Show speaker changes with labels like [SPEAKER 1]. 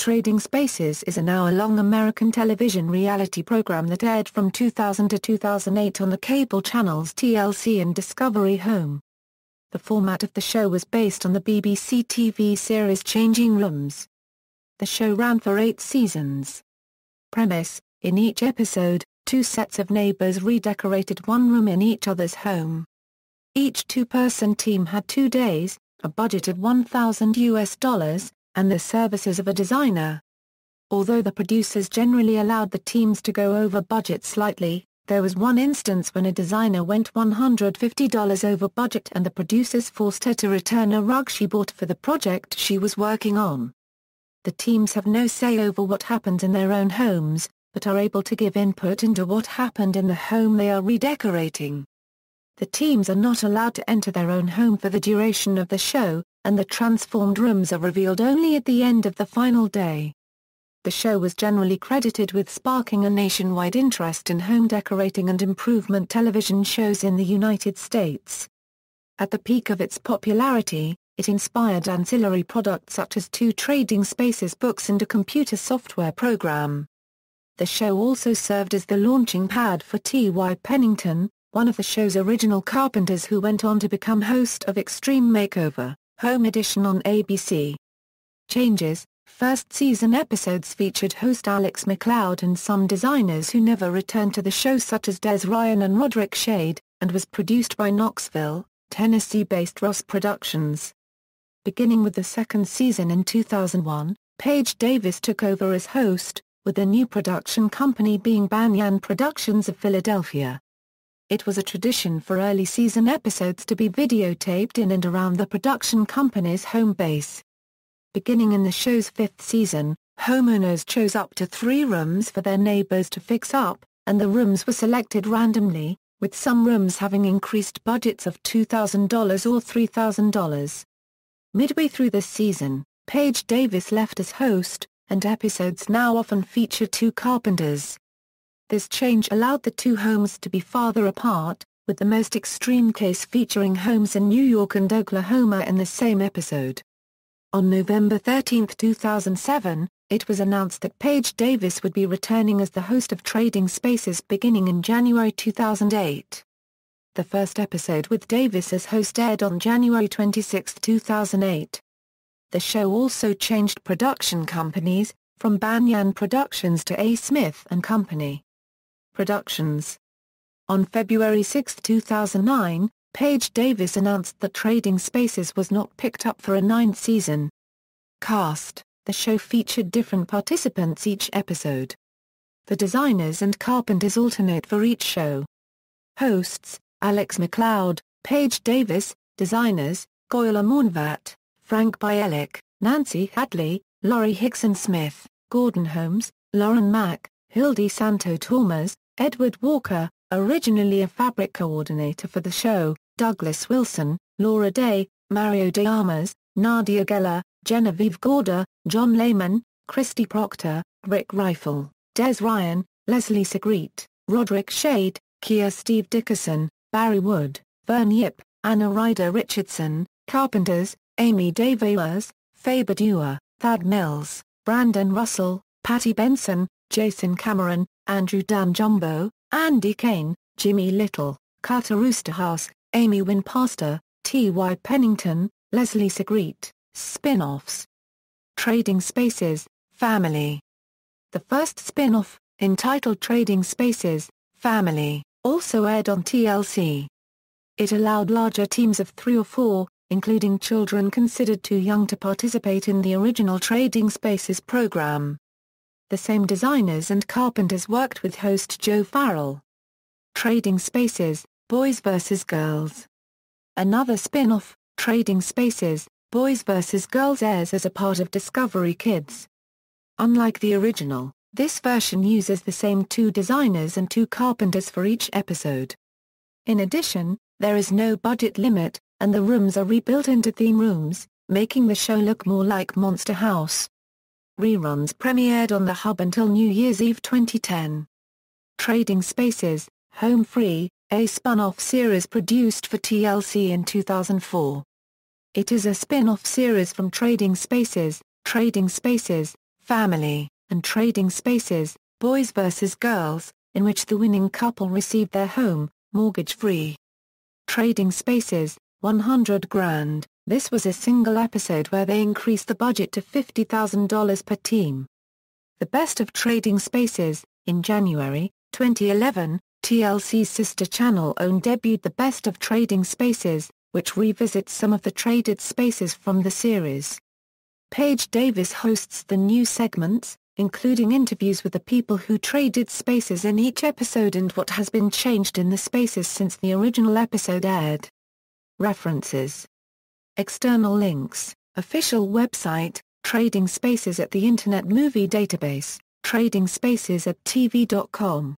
[SPEAKER 1] Trading Spaces is an hour-long American television reality program that aired from 2000 to 2008 on the cable channels TLC and Discovery Home. The format of the show was based on the BBC TV series Changing Rooms. The show ran for 8 seasons. Premise: in each episode, 2 sets of neighbors redecorated one room in each other's home. Each 2-person team had 2 days, a budget of $1,000, and the services of a designer. Although the producers generally allowed the teams to go over budget slightly, there was one instance when a designer went $150 over budget and the producers forced her to return a rug she bought for the project she was working on. The teams have no say over what happens in their own homes, but are able to give input into what happened in the home they are redecorating. The teams are not allowed to enter their own home for the duration of the show, and the transformed rooms are revealed only at the end of the final day. The show was generally credited with sparking a nationwide interest in home decorating and improvement television shows in the United States. At the peak of its popularity, it inspired ancillary products such as 2 Trading Spaces books and a computer software program. The show also served as the launching pad for T.Y. Pennington, one of the show's original carpenters who went on to become host of Extreme Makeover, Home Edition on ABC. Changes: first season episodes featured host Alex McLeod and some designers who never returned to the show such as Des Ryan and Roderick Shade, and was produced by Knoxville, Tennessee-based Ross Productions. Beginning with the second season in 2001, Paige Davis took over as host, with the new production company being Banyan Productions of Philadelphia. It was a tradition for early season episodes to be videotaped in and around the production company's home base. Beginning in the show's 5th season, homeowners chose up to 3 rooms for their neighbors to fix up, and the rooms were selected randomly, with some rooms having increased budgets of $2,000 or $3,000. Midway through the season, Paige Davis left as host, and episodes now often feature 2 carpenters. This change allowed the 2 homes to be farther apart, with the most extreme case featuring homes in New York and Oklahoma in the same episode. On November 13, 2007, it was announced that Paige Davis would be returning as the host of Trading Spaces beginning in January 2008. The first episode with Davis as host aired on January 26, 2008. The show also changed production companies, from Banyan Productions to A. Smith & Company Productions. On February 6, 2009, Paige Davis announced that Trading Spaces was not picked up for a 9th season. Cast: the show featured different participants each episode. The designers and carpenters alternate for each show. Hosts: Alex McLeod, Paige Davis. Designers: Goyla Mornvat, Frank Bielik, Nancy Hadley, Laurie Hickson Smith, Gordon Holmes, Lauren Mack, Hildy Santo Tormes, Edward Walker, originally a fabric coordinator for the show, Douglas Wilson, Laura Day, Mario de Armas, Nadia Geller, Genevieve Gorda, John Lehman, Christy Proctor, Rick Rifle, Des Ryan, Leslie Segrete, Roderick Shade, Kia Steve Dickerson, Barry Wood, Vern Yip, Anna Ryder Richardson. Carpenters: Amy Davers, Faber Dewar, Thad Mills, Brandon Russell, Patty Benson, Jason Cameron, Andrew Dan Jumbo, Andy Kane, Jimmy Little, Carter Roosterhouse, Amy Wynn Pastor, T.Y. Pennington, Leslie Segrete. Spin-offs: Trading Spaces, Family. The first spin-off, entitled Trading Spaces, Family, also aired on TLC. It allowed larger teams of 3 or 4, including children considered too young to participate in the original Trading Spaces program. The same designers and carpenters worked with host Joe Farrell. Trading Spaces, Boys vs. Girls. Another spin-off, Trading Spaces, Boys vs. Girls, airs as a part of Discovery Kids. Unlike the original, this version uses the same 2 designers and 2 carpenters for each episode. In addition, there is no budget limit, and the rooms are rebuilt into theme rooms, making the show look more like Monster House. Reruns premiered on the Hub until New Year's Eve 2010. Trading Spaces, Home Free, a spun-off series produced for TLC in 2004. It is a spin-off series from Trading Spaces, Family, and Trading Spaces, Boys vs. Girls, in which the winning couple received their home, mortgage-free. Trading Spaces, 100 Grand, this was a single episode where they increased the budget to $50,000 per team. The Best of Trading Spaces, in January 2011, TLC's sister channel OWN debuted The Best of Trading Spaces, which revisits some of the traded spaces from the series. Paige Davis hosts the new segments, including interviews with the people who traded spaces in each episode and what has been changed in the spaces since the original episode aired. References. External links, official website, Trading Spaces at the Internet Movie Database, Trading Spaces at TV.com.